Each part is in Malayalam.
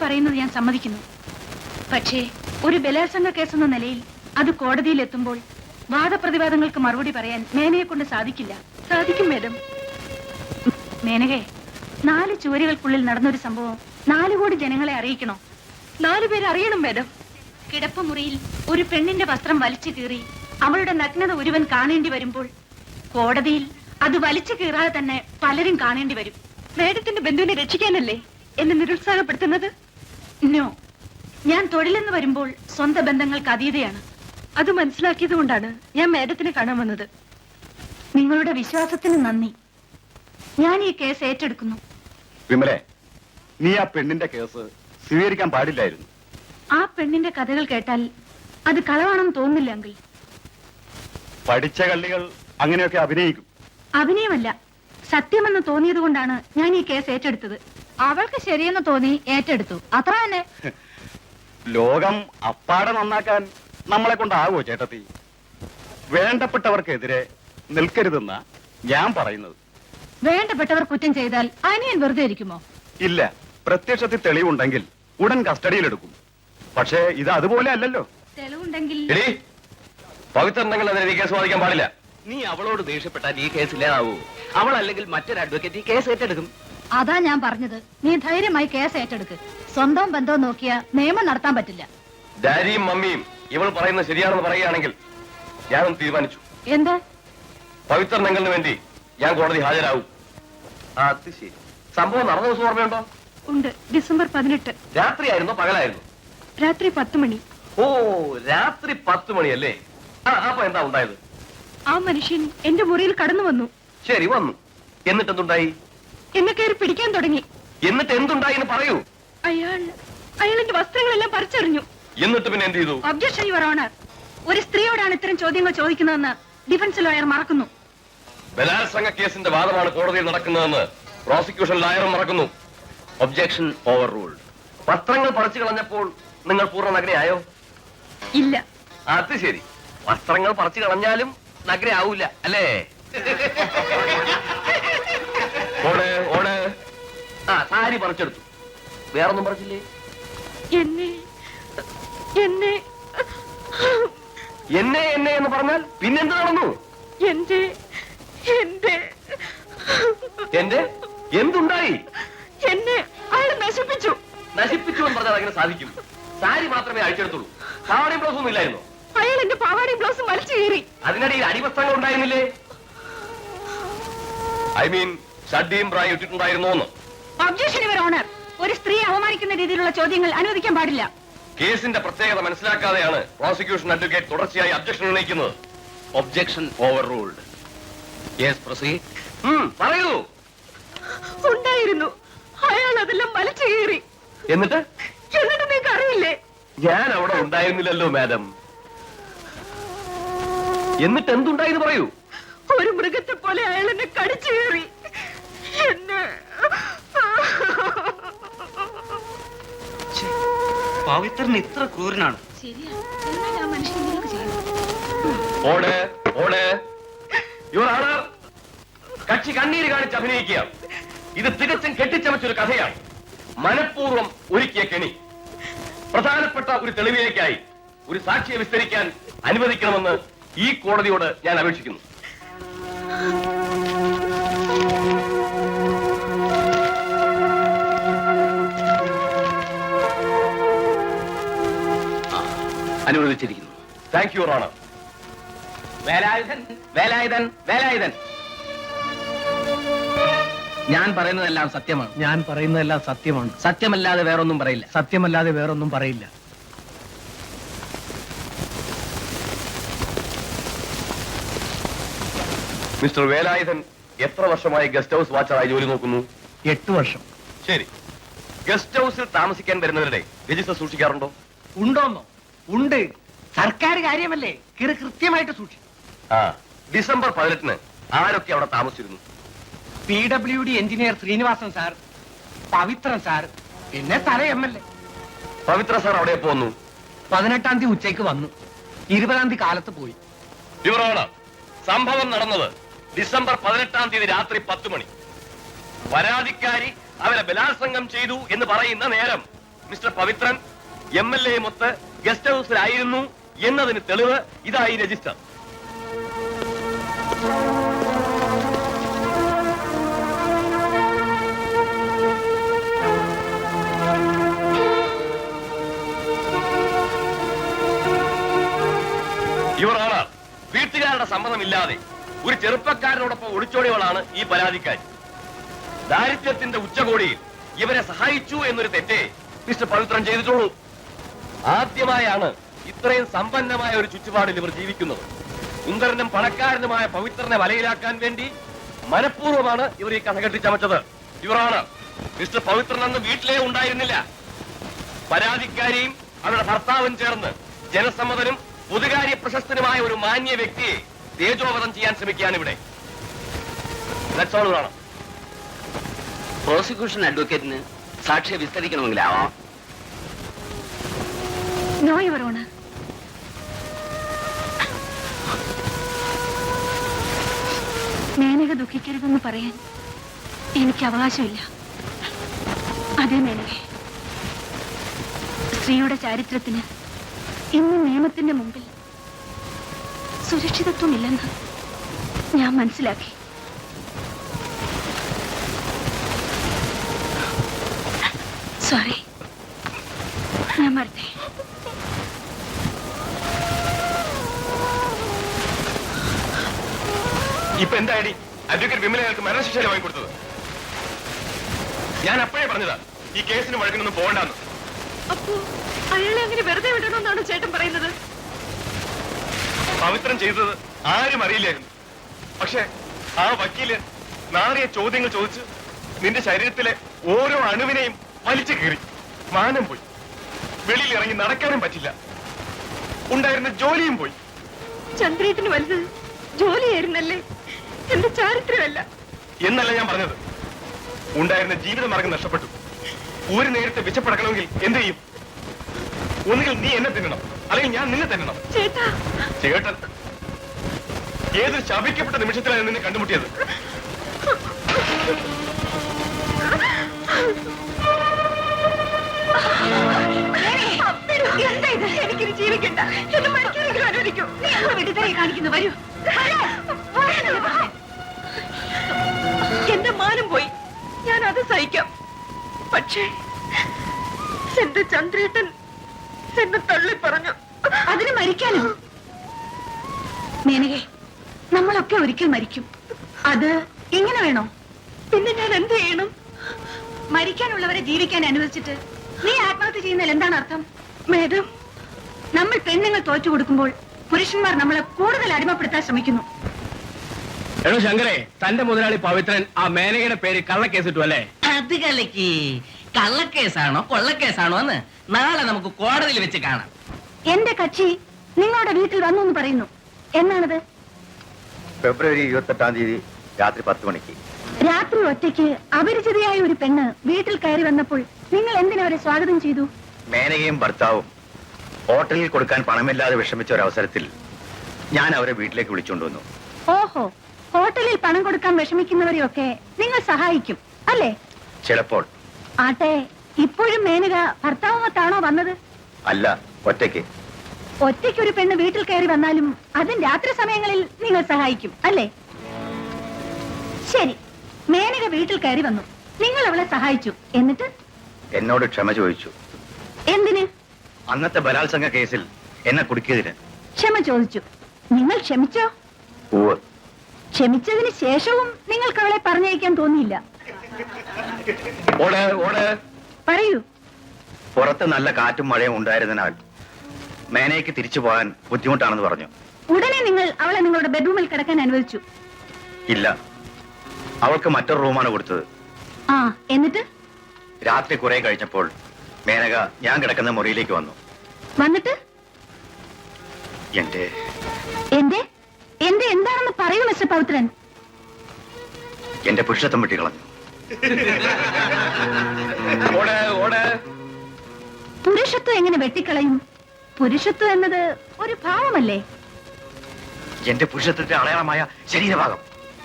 പറയുന്നത് ഞാൻ സമ്മതിക്കുന്നു. പക്ഷേ ഒരു ബലാത്സംഗ കേസെന്ന നിലയിൽ അത് കോടതിയിൽ എത്തുമ്പോൾ വാദപ്രതിവാദങ്ങൾക്ക് മറുപടി പറയാൻ മേനയെ കൊണ്ട് സാധിക്കില്ല. സാധിക്കും മേഡം. മേനകെ, 4 ചുവരുകൾക്കുള്ളിൽ നടന്നൊരു സംഭവം 4 കോടി ജനങ്ങളെ അറിയിക്കണോ? 4 പേര് അറിയണം മേഡം. കിടപ്പുമുറിയിൽ ഒരു പെണ്ണിന്റെ വസ്ത്രം വലിച്ചു കീറി അവളുടെ നഗ്നത ഒരുവൻ കാണേണ്ടി വരുമ്പോൾ കോടതിയിൽ അത് വലിച്ചു കീറാതെ തന്നെ പലരും കാണേണ്ടി വരും. മേഡത്തിന്റെ ബന്ധുവിനെ രക്ഷിക്കാനല്ലേ എന്നെ നിരുത്സാഹപ്പെടുത്തുന്നത്? നോ, ഞാൻ തൊഴിലെന്ന് വരുമ്പോൾ സ്വന്തം ബന്ധങ്ങൾക്ക് അതീതയാണ്. അത് മനസ്സിലാക്കിയത് കൊണ്ടാണ് ഞാൻ മേഡത്തിനെ കാണാൻ വന്നത്. നിങ്ങളുടെ വിശ്വാസത്തിന് നന്ദി. ഞാൻ ഈ കേസ് ഏറ്റെടുക്കുന്നു. വിമലെ, നീ ആ പെണ്ണിന്റെ കേസ് സ്വീകരിക്കാൻ പാടില്ലായിരുന്നു. ആ പെണ്ണിന്റെ കഥകൾ കേട്ടാൽ അത് കളവാണെന്ന് തോന്നില്ല അങ്കിൾ. പഠിച്ച കള്ളികൾ അങ്ങനെയൊക്കെ അഭിനയിക്കും. അഭിനയമല്ല, സത്യമെന്ന് തോന്നിയത് കൊണ്ടാണ് ഞാൻ ഈ കേസ് ഏറ്റെടുത്തത്. അവൾക്ക് ശരിയെന്ന് തോന്നി ഏറ്റെടുത്തു, അത്ര തന്നെ. ലോകം അപ്പാടെ നന്നാക്കാൻ നമ്മളെ കൊണ്ടാവോ ചേട്ടത്തി? വേണ്ടപ്പെട്ടവർക്കെതിരെ നിൽക്കരുതെന്ന ഞാൻ പറയുന്നത്. വേണ്ടപ്പെട്ടവർ കുറ്റം ചെയ്താൽ അനിയൻ വെറുതെ ഇരിക്കുമോ? ഇല്ല, പ്രത്യക്ഷത്തിൽ തെളിവുണ്ടെങ്കിൽ ഉടൻ കസ്റ്റഡിയിലെടുക്കും. പക്ഷേ ഇത് അതുപോലെ അല്ലല്ലോ. തെളിവുണ്ടെങ്കിൽ പവിത്രണ്ടെങ്കിൽ അതിന് കേസ് വാദിക്കാൻ പാടില്ല. നീ അവളോട് ദേഷ്യപ്പെട്ടാൽ ഈ കേസ് ഇല്ലാതാവൂ. അവൾ അല്ലെങ്കിൽ മറ്റൊരു അഡ്വക്കേറ്റ് ഈ കേസ് ഏറ്റെടുക്കും. അതാ ഞാൻ പറഞ്ഞത്, നീ ധൈര്യമായി കേസ് ഏറ്റെടുക്ക്. സ്വന്തം ബന്ധം നോക്കിയാ നിയമം നടത്താൻ പറ്റില്ല. ഡാഡിയും മമ്മിയും ഇവൾ പറയുന്നത് ശരിയാണെന്ന് പറയുകയാണെങ്കിൽ ഞാനൊന്ന് തീരുമാനിച്ചു. എന്താ? പവിത്രണ്ടെങ്കിലിന് വേണ്ടി ഞാൻ കോടതി ഹാജരാകും. അത് ശരി. സംഭവം നടന്ന ദിവസം ഓർമ്മയുണ്ടോ? ഉണ്ട്. ഡിസംബർ 18. രാത്രിയായിരുന്നോ പകലായിരുന്നു? രാത്രി 10 മണി. ഓ, രാത്രി 10 മണിയല്ലേ? അപ്പൊ എന്താ ഉണ്ടായത്? ആ മനുഷ്യൻ എന്റെ മുറിയിൽ കടന്നു വന്നു. ശരി, വന്നു. എന്നിട്ട് എന്തുണ്ടായി? എന്നെ കയറി പിടിക്കാൻ തുടങ്ങി. എന്നിട്ട് എന്തുണ്ടായി എന്ന് പറയൂ. അയാൾ എന്റെ വസ്ത്രങ്ങളെല്ലാം പറിച്ചെറിഞ്ഞു. എന്നിട്ട് പിന്നെ എന്ത് ചെയ്തു? Objection your honour. ഒരു സ്ത്രീയോടാണ് ഇത്തരം ചോദ്യങ്ങൾ ചോദിക്കുന്നതെന്ന് ഡിഫൻസ് ലോയർ മറക്കുന്നു. ബലാത്സംഗ കേസിന്റെ വാദമാണ് കോടതിയിൽ നടക്കുന്നതെന്ന് പ്രോസിക്യൂഷൻ ലോയറും മറക്കുന്നു. Objection over ruled. വസ്ത്രങ്ങൾ പറിച്ചു കളഞ്ഞപ്പോൾ നിങ്ങൾ പൂർണ്ണ നഗ്നയായോ? ഇല്ല. അത് ശരി. വസ്ത്രങ്ങൾ പറിച്ചു കളഞ്ഞാലും നഗ്നയാവൂല അല്ലേ? ഓട് ഓട്. സാരി പറിച്ചെടുത്തു. വേറൊന്നും പറിച്ചില്ലേ? എന്നെ എന്നെ എന്നെ എന്നെ എന്ന് പറഞ്ഞാൽ പിന്നെന്ത് നടന്നു? എന്റെ എന്റെ എന്റെ എന്തുണ്ടായി? എന്നെ അയാൾ നശിപ്പിച്ചു. നശിപ്പിച്ചു എന്ന് പറഞ്ഞാൽ അങ്ങനെ സാധിക്കും? സാരി മാത്രമേ അഴിച്ചെടുത്തുള്ളൂ. പാവാടയും ബ്ലൗസ് ഒന്നും ഇല്ലായിരുന്നു. അയാൾ എന്റെ പാവാടയും ബ്ലൗസും വലിച്ചു കീറി. അതിനിടയിൽ അടിവസ്ത്രങ്ങൾ ഉണ്ടായിരുന്നില്ലേ? ഐ മീൻ ഷഡ്ഡിയും പ്രായം ഇട്ടിട്ടുണ്ടായിരുന്നോന്ന്. Objection your honour. ഒരു സ്ത്രീയെ അവമാനിക്കുന്ന രീതിയിലുള്ള ചോദ്യങ്ങൾ അനുവദിക്കാൻ പാടില്ല. കേസിന്റെ പ്രത്യേകത മനസ്സിലാക്കാതെയാണ് പ്രോസിക്യൂഷൻ അഡ്വക്കേറ്റ് തുടർച്ചയായി ഒബ്ജക്ഷൻ ഉന്നയിക്കുന്നത്. Objection over ruled. Yes proceed. പറയൂ. ഉണ്ടായിരുന്നു. അയാൾ അതെല്ലാം വലിച്ചു കീറി. എന്നിട്ട് നിങ്ങൾക്ക് അറിയില്ലേ? ഞാൻ അവിടെ ഉണ്ടായിരുന്നില്ലല്ലോ മാഡം. എന്നിട്ട് എന്തുണ്ടായെന്ന് പറയൂ. ഒരു മൃഗത്തെ പോലെ അയാൾ എന്നെ കടിച്ചു കീറി. എന്നെ പവിത്രൻ ഇത്ര ക്രൂരനാണ്? ഓട് ഓട്. യുവർ ഓണർ, കക്ഷി കണ്ണീര് കാണിച്ച് അഭിനയിക്കുക. ഇത് തികച്ചും കെട്ടിച്ചമച്ചൊരു കഥയാണ്. മനഃപൂർവ്വം ഒരുക്കിയ കെണി. പ്രധാനപ്പെട്ട ഒരു തെളിവിലേക്കായി ഒരു സാക്ഷിയെ വിസ്തരിക്കാൻ അനുവദിക്കണമെന്ന് ഈ കോടതിയോട് ഞാൻ അപേക്ഷിക്കുന്നു. അനുവദിച്ചിരിക്കുന്നു. Thank you your honour. Velayudhan Velayudhan Velayudhan. ഞാൻ പറയുന്നതെല്ലാം സത്യമാണ്. ഞാൻ പറയുന്നതെല്ലാം സത്യമാണ്. സത്യമല്ലാതെ വേറൊന്നും പറയില്ല. സത്യമല്ലാതെ വേറൊന്നും പറയില്ല. മിസ്റ്റർ വേലായുധൻ എത്ര വർഷമായി ഗസ്റ്റ് ഹൗസ് വാച്ചറായി ജോലി നോക്കുന്നു? 8 വർഷം. ശരി. ഗസ്റ്റ് ഹൗസിൽ താമസിക്കാൻ വരുന്നവരുടെ രജിസ്റ്റർ സൂക്ഷിക്കാറുണ്ടോ? ഉണ്ടോന്നോ? ഉണ്ട്. സർക്കാർ കാര്യമല്ലേ, കൃത്യമായിട്ട് സൂക്ഷിക്കും. ഡിസംബർ 18 ആരൊക്കെ അവിടെ താമസിച്ചിരുന്നു? PWD engineer Srinivasan sir, Pavithran sir, പിന്നെ തല MLA. പവിത്ര സാർ അവിടെ പോന്നു? 18-ാം തീയതി ഉച്ചയ്ക്ക് വന്നു. 20-ാം തീയതി കാലത്ത് പോയി. യുവർ ഓണർ, സംഭവം നടന്നത് ഡിസംബർ 18-ാം തീയതി രാത്രി 10 മണി. പരാതിക്കാരി അവരെ ബലാത്സംഗം ചെയ്തു എന്ന് പറയുന്ന നേരം മിസ്റ്റർ പവിത്രൻ MLA മൊത്ത് ഗസ്റ്റ് ഹൗസിലായിരുന്നു എന്നതിന് തെളിവ് ഇതായി രജിസ്റ്റർ. യുവർ ഓണർ, വീട്ടുകാരുടെ സമ്മതമില്ലാതെ ഒരു ചെറുപ്പക്കാരനോടൊപ്പം ഒളിച്ചോടിയവളാണ് ഈ പരാതിക്കാരി. ദാരിദ്ര്യത്തിന്റെ ഉച്ചകോടിയിൽ ഇവരെ സഹായിച്ചു എന്നൊരു തെറ്റേ മിസ്റ്റർ പവിത്രൻ ചെയ്തിട്ടുള്ളൂ. ആദ്യമായാണ് ഇത്രയും സമ്പന്നമായ ഒരു ചുറ്റുപാടിൽ ഇവർ ജീവിക്കുന്നത്. സുന്ദരനും പണക്കാരനുമായ പവിത്രനെ വലയിലാക്കാൻ വേണ്ടി മനഃപൂർവ്വമാണ് ഇവർ ഈ കഥ കെട്ടിച്ചമച്ചത്. യുവർ ഓണർ, മിസ്റ്റർ പവിത്രൻ അന്ന് വീട്ടിലേ ഉണ്ടായിരുന്നില്ല. പരാതിക്കാരിയും അവരുടെ ഭർത്താവും ചേർന്ന് ജനസമ്മതനും പൊതുകാര്യ പ്രശസ്തനുമായ ഒരു മാന്യ വ്യക്തിയെ തേജോവധം ചെയ്യാൻ ശ്രമിക്കുകയാണ് ഇവിടെ. പ്രോസിക്യൂഷൻ അഡ്വക്കേറ്റിന് സാക്ഷിയെ വിസ്തരിക്കണമെങ്കിലാവാം. No your honour. മേനക ദുഃഖിക്കരുതെന്ന് പറയാൻ എനിക്ക് അവകാശമില്ല. അതേ മേനക, സ്ത്രീയുടെ ചാരിത്രത്തിന് ഇന്ന് നിയമത്തിന്റെ മുമ്പിൽ സുരക്ഷിതത്വമില്ലെന്ന് ഞാൻ മനസ്സിലാക്കി. സോറി, ഞാൻ മറന്നേ. ഇപ്പൊ എന്തായി അഡ്വക്കേറ്റ് വിമലകൾക്ക് മരണശിക്ഷ വാങ്ങിക്കൊടുത്തത്? ഞാൻ അപ്പോഴേ പറഞ്ഞതാ ഈ കേസിന് വഴക്കിനൊന്നും പോകണ്ടെന്ന്. അപ്പോ അയാളെ അങ്ങനെ വെറുതെ വിടണമെന്നാണ് ചേട്ടൻ പറയുന്നത്? പവിത്രൻ ചെയ്തത് ആരും അറിയില്ലായിരുന്നു. പക്ഷെ ആ വക്കീല് നാറിയ ചോദ്യങ്ങൾ ചോദിച്ച് നിന്റെ ശരീരത്തിലെ ഓരോ അണുവിനെയും വലിച്ചു കീറി. മാനം പോയി, വെളിയിൽ ഇറങ്ങി നടക്കാനും പറ്റില്ല, ഉണ്ടായിരുന്ന ജോലിയും പോയി. ചന്ദ്രേട്ടന് വലുത് ജോലിയായിരുന്നല്ലേ, എന്റെ ചാരിത്രമല്ല എന്നല്ല ഞാൻ പറഞ്ഞത്. ഉണ്ടായിരുന്ന ജീവിതമാർഗം നഷ്ടപ്പെട്ടു. ഒരു നേരത്തെ വിശപ്പടക്കണമെങ്കിൽ എന്ത് ചെയ്യും? ഒന്നുകിൽ നീ എന്നെ തിന്നണം, അല്ലെങ്കിൽ ഞാൻ നിന്നെ തിന്നണം. ചേട്ടാ, ചേട്ടൻ ഏതൊരു ശപിക്കപ്പെട്ട നിമിഷത്തിലാണ് നിന്നെ കണ്ടുമുട്ടിയത്. എന്താ ഇത്? എനിക്കിത് ജീവിക്കണ്ട, എന്നെ മരിക്കാനെങ്കിലും അനുവദിക്കൂ. നീ എന്താ വിടുതലായി കാണിക്കുന്നു? വരൂ. എന്റെ മാനം പോയി, ഞാൻ അത് സഹിക്കാം. പക്ഷേ എന്റെ ചന്ദ്രേട്ടൻ എന്നെ തള്ളി പറഞ്ഞു. അതിന് മരിക്കാനോ? മേനകെ, നമ്മളൊക്കെ ഒരിക്കൽ മരിക്കും. അത് ഇങ്ങനെ വേണോ? പിന്നെ ഞാൻ എന്ത് ചെയ്യണം? മരിക്കാനുള്ളവരെ ജീവിക്കാൻ അനുവദിച്ചിട്ട് നീ ആത്മഹത്യ ചെയ്യുന്നതിൽ എന്താണ് അർത്ഥം? മേഡം, നമ്മൾ പെണ്ണുങ്ങൾ തോറ്റു കൊടുക്കുമ്പോൾ പുരുഷന്മാർ നമ്മളെ കൂടുതൽ അടിമപ്പെടുത്താൻ ശ്രമിക്കുന്നു. എടോ ശങ്കരേ, തന്റെ മുതലാളി പവിത്രൻ ആ മേനകയുടെ പേര് കള്ളക്കേസിട്ടു അല്ലേ? അത് കലക്കി. കള്ളക്കേസാണോ കൊള്ളക്കേസാണോ എന്ന് നാളെ നമുക്ക് കോടതിയിൽ വെച്ച് കാണാം. എന്റെ കക്ഷി നിങ്ങളുടെ വീട്ടിൽ വന്നു എന്ന് പറയുന്നു. എന്നാണത്? ഫെബ്രുവരി 28-ാം തീയതി രാത്രി 10 മണിക്ക്. രാത്രി ഒറ്റയ്ക്ക് അപരിചിതയായ ഒരു പെണ്ണ് വീട്ടിൽ കയറി വന്നപ്പോൾ നിങ്ങൾ എന്തിനവരെ സ്വാഗതം ചെയ്തു? മേനകയും ഭർത്താവും ഹോട്ടലിൽ കൊടുക്കാൻ പണമില്ലാതെ വിഷമിച്ച ഒരവസരത്തിൽ ഞാൻ അവരെ വീട്ടിലേക്ക് വിളിച്ചുകൊണ്ടുവന്നു. ഓഹോ, ഹോട്ടലിൽ പണം കൊടുക്കാൻ വിഷമിക്കുന്നവരെയൊക്കെ നിങ്ങൾ സഹായിക്കും അല്ലേ? ചിലപ്പോൾ. ആട്ടെ, ഇപ്പോഴും മേനക ഭർത്താവുമത്താണോ വന്നത്? അല്ല, ഒറ്റയ്ക്ക്. ഒറ്റയ്ക്കൊരു പെണ്ണ് വീട്ടിൽ കയറി വന്നാലും അതും രാത്രി സമയങ്ങളിൽ നിങ്ങൾ സഹായിക്കും അല്ലേ? ശരി, മേനക വീട്ടിൽ കയറി വന്നു, നിങ്ങൾ അവളെ സഹായിച്ചു. എന്നിട്ട് എന്നോട് ക്ഷമ ചോദിച്ചു. എന്തിന്? അന്നത്തെ ബലാത്സംഗ കേസിൽ എന്നെ കുടുക്കിയതിന് ക്ഷമ ചോദിച്ചു. നിങ്ങൾ ക്ഷമിച്ചോ? ഉവ്വ്. ക്ഷമിച്ചതിന് ശേഷവും നിങ്ങൾക്ക് അവളെ പറഞ്ഞയക്കാൻ തോന്നിയില്ല. പറയൂ. പുറത്ത് നല്ല കാറ്റും മഴയും ഉണ്ടായിരുന്നതിനാൽ മേനയ്ക്ക് തിരിച്ചു പോകാൻ ബുദ്ധിമുട്ടാണെന്ന് പറഞ്ഞു. ഉടനെ നിങ്ങൾ അവളെ നിങ്ങളുടെ ബെഡ്റൂമിൽ കിടക്കാൻ അനുവദിച്ചു? ഇല്ല, അവൾക്ക് മറ്റൊരു റൂമാണ് കൊടുത്തത്. ആ, എന്നിട്ട്? രാത്രി കുറെ കഴിഞ്ഞപ്പോൾ മേനക ഞാൻ കിടക്കുന്ന മുറിയിലേക്ക് വന്നു. വന്നിട്ട് എന്റെ എന്റെ എന്താണെന്ന് പറയൂ മിസ്റ്റർ പൗത്രൻ. എന്റെ പുരുഷത്വം വെട്ടിക്കളഞ്ഞു. പുരുഷത്വം എങ്ങനെ വെട്ടിക്കളയും? പുരുഷത്വം എന്നത് ഒരു ഭാവമല്ലേ? എന്റെ പുരുഷത്വത്തിന്റെ അടയാളമായ ശരീരഭാഗം.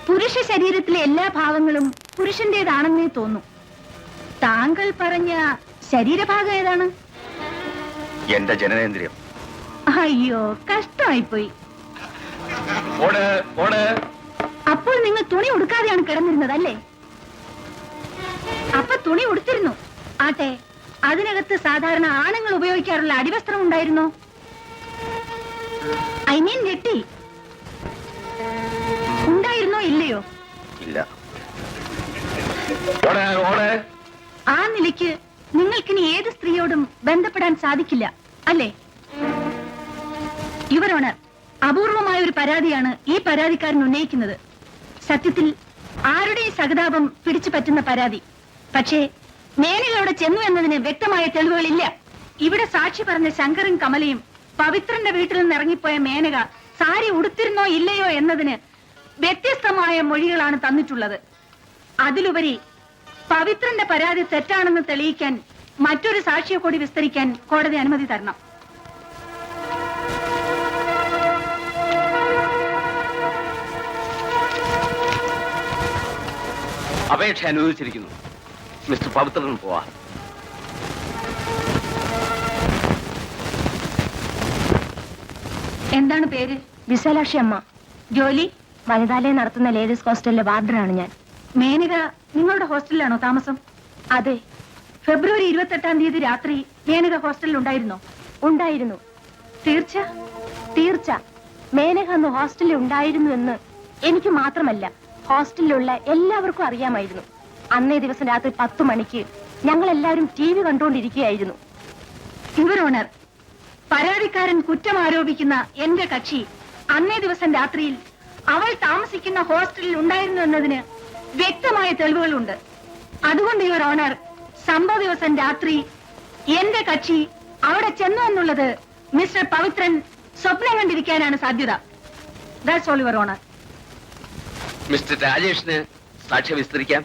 പുരുഷ ശരീരത്തിലെ എല്ലാ ഭാവങ്ങളും പുരുഷന്റേതാണെന്നേ തോന്നൂ. താങ്കൾ പറഞ്ഞ ശരീരഭാഗം ഏതാണ്? എന്റെ ജനനേന്ദ്രിയം. അയ്യോ, കഷ്ടമായിപ്പോയി. ഓട് ഓട്. അപ്പോൾ നിങ്ങൾ തുണി ഉടുക്കാതെയാണ് കിടന്നിരുന്നത് അല്ലേ? അപ്പൊ തുണി ഉടുത്തിരുന്നു. ആട്ടെ, അതിനകത്ത് സാധാരണ ആണുങ്ങൾ ഉപയോഗിക്കാറുള്ള അടിവസ്ത്രം ഉണ്ടായിരുന്നോ? ഐ മീൻ ഞെട്ടി ഉണ്ടായിരുന്നോ ഇല്ലയോ? ഇല്ല. ഓട് ഓട്. ആ നിലയ്ക്ക് നിങ്ങൾക്കിനി ഏത് സ്ത്രീയോടും ബന്ധപ്പെടാൻ സാധിക്കില്ല അല്ലേ? യുവർ ഓണർ, അപൂർവമായ ഒരു പരാതിയാണ് ഈ പരാതിക്കാരൻ ഉന്നയിക്കുന്നത്. സത്യത്തിൽ ആരുടെയും സഹതാപം പിടിച്ചു പറ്റുന്ന പരാതി. പക്ഷേ മേനക അവിടെ ചെന്നു എന്നതിന് വ്യക്തമായ തെളിവുകളില്ല. ഇവിടെ സാക്ഷി പറഞ്ഞ ശങ്കറും കമലയും പവിത്രന്റെ വീട്ടിൽ നിന്ന് ഇറങ്ങിപ്പോയ മേനക സാരി ഉടുത്തിരുന്നോ ഇല്ലയോ എന്നതിന് വ്യത്യസ്തമായ മൊഴികളാണ് തന്നിട്ടുള്ളത്. അതിലുപരി പവിത്രന്റെ പരാതി തെറ്റാണെന്ന് തെളിയിക്കാൻ മറ്റൊരു സാക്ഷിയെ കൂടി വിസ്തരിക്കാൻ കോടതി അനുമതി തരണം. അപേക്ഷ അനുവദിച്ചിരിക്കുന്നു. മിസ്റ്റർ പവിത്രൻ പോവാ. എന്താണ് പേര്? വിശാലാക്ഷി അമ്മ. ജോലി? വനിതാലയം നടത്തുന്ന ലേഡീസ് ഹോസ്റ്റലിലെ വാർഡനാണ് ഞാൻ. മേനക നിങ്ങളുടെ ഹോസ്റ്റലിലാണോ താമസം? അതെ. ഫെബ്രുവരി 28-ാം തീയതി രാത്രി മേനക ഹോസ്റ്റലിൽ ഉണ്ടായിരുന്നോ? ഉണ്ടായിരുന്നു. തീർച്ച? തീർച്ച. മേനക അന്ന് ഹോസ്റ്റലിൽ ഉണ്ടായിരുന്നു എന്ന് എനിക്ക് മാത്രമല്ല, ഹോസ്റ്റലിലുള്ള എല്ലാവർക്കും അറിയാമായിരുന്നു. അന്നേ ദിവസം രാത്രി 10 മണിക്ക് ഞങ്ങൾ എല്ലാവരും TV കണ്ടുകൊണ്ടിരിക്കുകയായിരുന്നു. യുവർ ഓണർ, പരാതിക്കാരൻ കുറ്റം ആരോപിക്കുന്ന എന്റെ കക്ഷി അന്നേ ദിവസം രാത്രിയിൽ അവൾ താമസിക്കുന്ന ഹോസ്റ്റലിൽ ഉണ്ടായിരുന്നു എന്നതിന് വ്യക്തമായ തെളിവുകളുണ്ട്. അതുകൊണ്ട് യുവർ ഓണർ, സംഭവ ദിവസം രാത്രി എന്റെ കക്ഷി അവിടെ ചെന്നു എന്നുള്ളത് മിസ്റ്റർ പവിത്രൻ സ്വപ്നം കണ്ടിരിക്കാനാണ് സാധ്യത. That's all your honour. Mister രാജേഷിന് സാക്ഷ്യം വിസ്തരിക്കാം.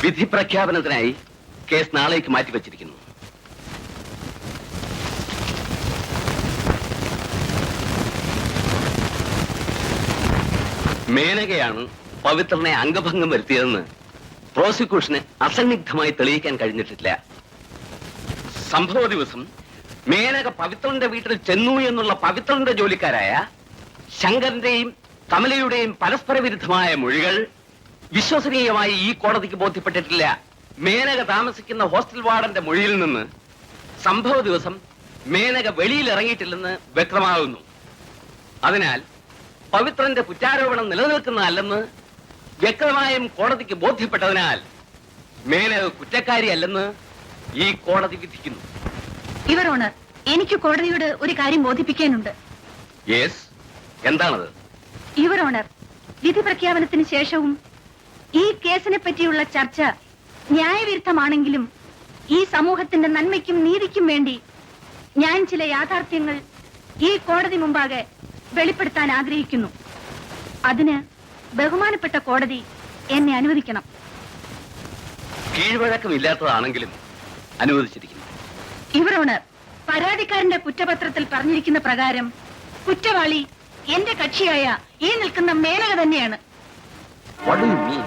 വിധി പ്രഖ്യാപനത്തിനായി കേസ് നാളേക്ക് മാറ്റിവെച്ചിരിക്കുന്നു. മേനകയാണ് പവിത്രനെ അംഗഭംഗം വരുത്തിയതെന്ന് പ്രോസിക്യൂഷന് അസന്നിഗ്ധമായി തെളിയിക്കാൻ കഴിഞ്ഞിട്ടില്ല. സംഭവ ദിവസം മേനക പവിത്രന്റെ വീട്ടിൽ ചെന്നു എന്നുള്ള പവിത്രന്റെ ജോലിക്കാരായ ശങ്കരന്റെയും കമലയുടെയും പരസ്പര വിരുദ്ധമായ മൊഴികൾ വിശ്വസനീയമായി ഈ കോടതിക്ക് ബോധ്യപ്പെട്ടിട്ടില്ല. മേനക താമസിക്കുന്ന ഹോസ്റ്റൽ വാർഡന്റെ മൊഴിയിൽ നിന്ന് സംഭവ ദിവസം മേനക വെളിയിൽ ഇറങ്ങിയിട്ടില്ലെന്ന് വ്യക്തമാകുന്നു. അതിനാൽ പവിത്രന്റെ കുറ്റാരോപണം നിലനിൽക്കുന്നതല്ലെന്ന് വ്യക്തമായും കോടതിക്ക് ബോധ്യപ്പെട്ടതിനാൽ മേനക കുറ്റക്കാരിയല്ലെന്ന് ഈ കോടതി വിധിക്കുന്നു. യുവർ ഓണർ, എനിക്ക് കോടതിയോട് ഒരു കാര്യം ബോധിപ്പിക്കാനുണ്ട്. യെസ്, എന്താണത്? യുവർ ഓണർ, വിധി പ്രഖ്യാപനത്തിന് ശേഷവും ഈ കേസിനെ പറ്റിയുള്ള ചർച്ച ന്യായവിരുദ്ധമാണെങ്കിലും ഈ സമൂഹത്തിന്റെ നന്മയ്ക്കും നീതിക്കും വേണ്ടി ഞാൻ ചില യാഥാർത്ഥ്യങ്ങൾ ഈ കോടതി മുമ്പാകെ വെളിപ്പെടുത്താൻ ആഗ്രഹിക്കുന്നു. അതിന് ബഹുമാനപ്പെട്ട കോടതി എന്നെ അനുവദിക്കണം. കീഴ്വഴക്കമില്ലാത്തതാണെങ്കിലും അനുവദിച്ചിരിക്കുന്നു. യുവർ ഓണർ, പരാതിക്കാരന്റെ കുറ്റപത്രത്തിൽ പറഞ്ഞിരിക്കുന്ന പ്രകാരം കുറ്റവാളി എന്റെ കക്ഷിയായ ഈ നിൽക്കുന്ന മേനക തന്നെയാണ്. What do you mean?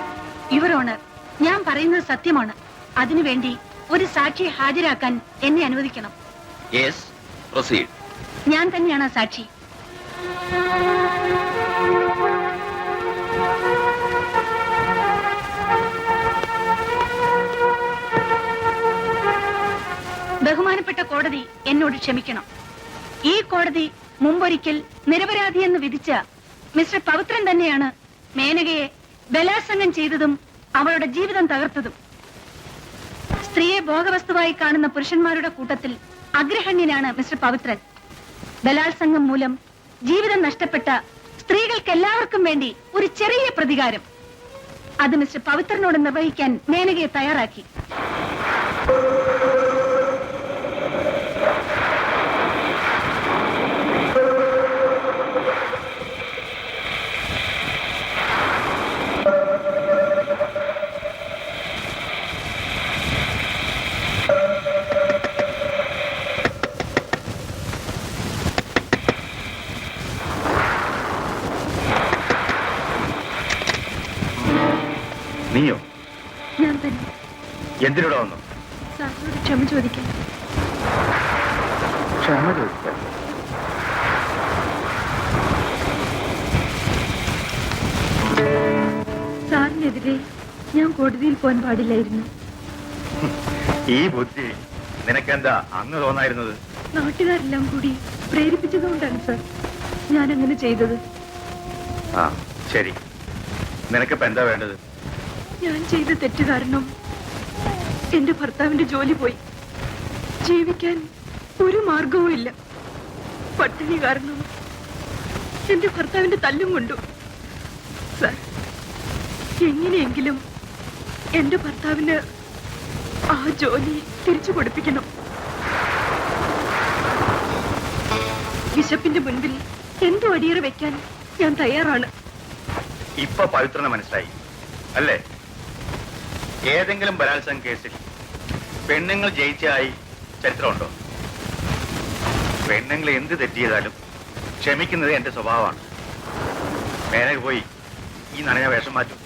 Your honour, ഞാൻ പറയുന്നത് സത്യമാണ്. അതിനുവേണ്ടി ഒരു സാക്ഷിയെ ഹാജരാക്കാൻ എന്നെ അനുവദിക്കണം. Yes, proceed. ഞാൻ തന്നെയാണ് ആ സാക്ഷി. ബഹുമാനപ്പെട്ട കോടതി എന്നോട് ക്ഷമിക്കണം. ഈ കോടതി മുമ്പൊരിക്കൽ നിരപരാധിയെന്ന് വിധിച്ച മിസ്റ്റർ പവിത്രൻ തന്നെയാണ് മേനകയെ ബലാത്സംഗം ചെയ്തതും അവളുടെ ജീവിതം തകർത്തതും. സ്ത്രീയെ ഭോഗവസ്തുവായി കാണുന്ന പുരുഷന്മാരുടെ കൂട്ടത്തിൽ അഗ്രഹണ്യനാണ് മിസ്റ്റർ പവിത്രൻ. ബലാത്സംഗം മൂലം ജീവിതം നഷ്ടപ്പെട്ട സ്ത്രീകൾക്കെല്ലാവർക്കും വേണ്ടി ഒരു ചെറിയ പ്രതികാരം അത് മിസ്റ്റർ പവിത്രനോട് നിർവഹിക്കാൻ മേനകയെ തയ്യാറാക്കി. നീയോ? ഞാൻ തന്നെ എന്തിനൂടെ വന്നു? സാറിനോട് ക്ഷമ ചോദിക്കാൻ. ക്ഷമ ചോദിക്കാൻ? സാറിനെതിരെ ഞാൻ കോടതിയിൽ പോകാൻ പാടില്ലായിരുന്നു. ഈ ബുദ്ധി നിനക്കെന്താ അന്ന് തോന്നായിരുന്നത്? നാട്ടുകാരെല്ലാം കൂടി പ്രേരിപ്പിച്ചതുകൊണ്ടാണ് സാർ ഞാൻ അങ്ങനെ ചെയ്തത്. ആ ശരി, നിനക്കിപ്പോ എന്താ വേണ്ടത്? ഞാൻ ചെയ്ത തെറ്റ് കാരണം എന്റെ ഭർത്താവിന്റെ ജോലി പോയി. ജീവിക്കാൻ ഒരു മാർഗവും ഇല്ല. പട്ടിണി കാരണം എന്റെ ഭർത്താവിന്റെ തല്ലും കൊണ്ടു. സാർ, എങ്ങനെയെങ്കിലും എന്റെ ഭർത്താവിന് ആ ജോലി തിരിച്ചു കൊടുപ്പിക്കണം. വിശപ്പിന്റെ മുൻപിൽ എന്തോ അടിയറ വെക്കാൻ ഞാൻ തയ്യാറാണ്. ഇപ്പൊ പവിത്രനെ മനസ്സിലായി അല്ലേ? ഏതെങ്കിലും ബലാത്സംഗ കേസിൽ പെണ്ണുങ്ങൾ ജയിച്ചായി ചരിത്രമുണ്ടോ? പെണ്ണുങ്ങൾ എന്ത് തെറ്റ് ചെയ്താലും ക്ഷമിക്കുന്നത് എന്റെ സ്വഭാവമാണ്. മേനക പോയി ഈ നനഞ്ഞ വേഷം മാറ്റും.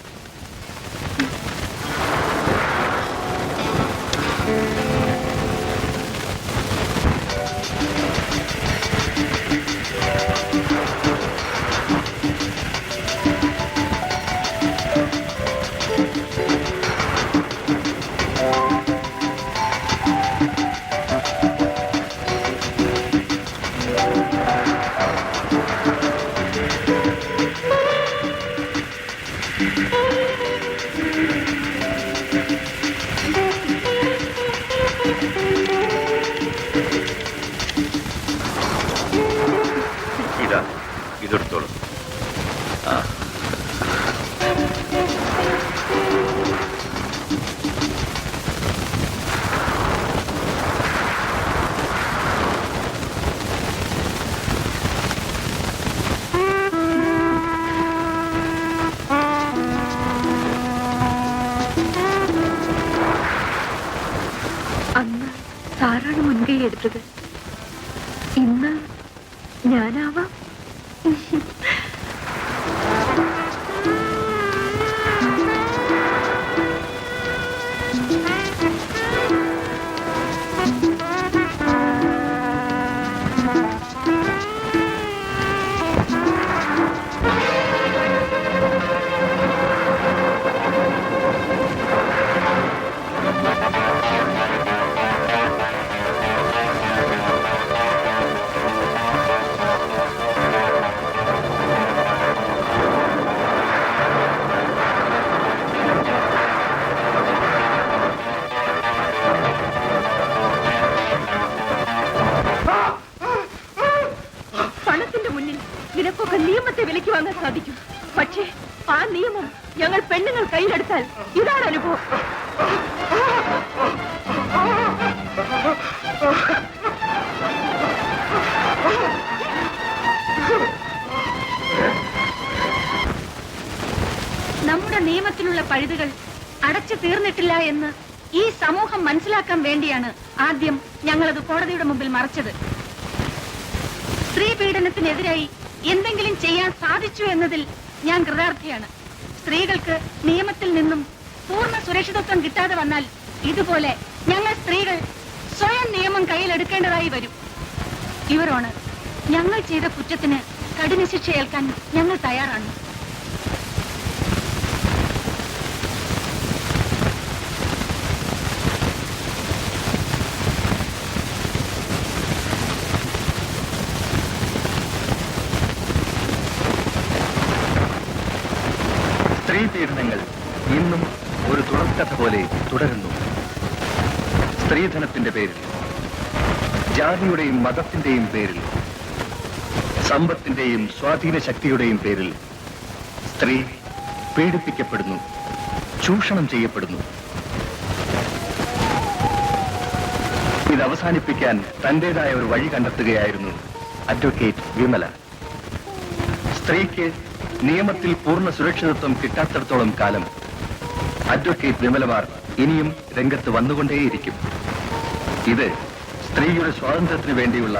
ഇതെടുത്തോളൂ. അന്ന് സാറാണ് മുൻകൈ എടുത്തത്. ഇന്ന് ഞാനാവാം. നിനക്കൊക്കെ നിയമത്തെ വിലയ്ക്ക് വാങ്ങാൻ സാധിക്കും. പക്ഷേ ആ നിയമം ഞങ്ങൾ പെണ്ണുങ്ങൾ കയ്യിലെടുത്താൽ ഇതാണ് അനുഭവം. നമ്മുടെ നിയമത്തിലുള്ള പഴുതുകൾ അടച്ചു തീർന്നിട്ടില്ല എന്ന് ഈ സമൂഹം മനസ്സിലാക്കാൻ വേണ്ടിയാണ് ആദ്യം ഞങ്ങളത് കോടതിയുടെ മുമ്പിൽ മറച്ചത്. സ്ത്രീ പീഡനത്തിനെതിരായി എന്തെങ്കിലും ചെയ്യാൻ സാധിച്ചു എന്നതിൽ ഞാൻ കൃതാർത്ഥയാണ്. സ്ത്രീകൾക്ക് നിയമത്തിൽ നിന്നും പൂർണ്ണ സുരക്ഷിതത്വം കിട്ടാതെ വന്നാൽ ഇതുപോലെ ഞങ്ങൾ സ്ത്രീകൾ സ്വയം നിയമം കയ്യിലെടുക്കേണ്ടതായി വരും. യുവർ ഓണർ, ഞങ്ങൾ ചെയ്ത കുറ്റത്തിന് കഠിന ശിക്ഷ ഏൽക്കാൻ ഞങ്ങൾ തയ്യാറാണ്. സ്ത്രീ പീഡനങ്ങൾ ഇന്നും ഒരു തുടർക്കഥ പോലെ തുടരുന്നു. സ്ത്രീധനത്തിന്റെ പേരിൽ, ജാതിയുടെയും മതത്തിന്റെയും പേരിൽ, സമ്പത്തിന്റെയും സ്വാധീന ശക്തിയുടെയും പേരിൽ സ്ത്രീ പീഡിപ്പിക്കപ്പെടുന്നു, ചൂഷണം ചെയ്യപ്പെടുന്നു. ഇത് അവസാനിപ്പിക്കാൻ തന്റേതായ ഒരു വഴി കണ്ടെത്തുകയായിരുന്നു അഡ്വക്കേറ്റ് വിമല. സ്ത്രീക്ക് നിയമത്തിൽ പൂർണ്ണ സുരക്ഷിതത്വം കിട്ടാത്തിടത്തോളം കാലം അഡ്വക്കേറ്റ് വിമലമാർ ഇനിയും രംഗത്ത് വന്നുകൊണ്ടേയിരിക്കും. ഇത് സ്ത്രീയുടെ സ്വാതന്ത്ര്യത്തിനു വേണ്ടിയുള്ള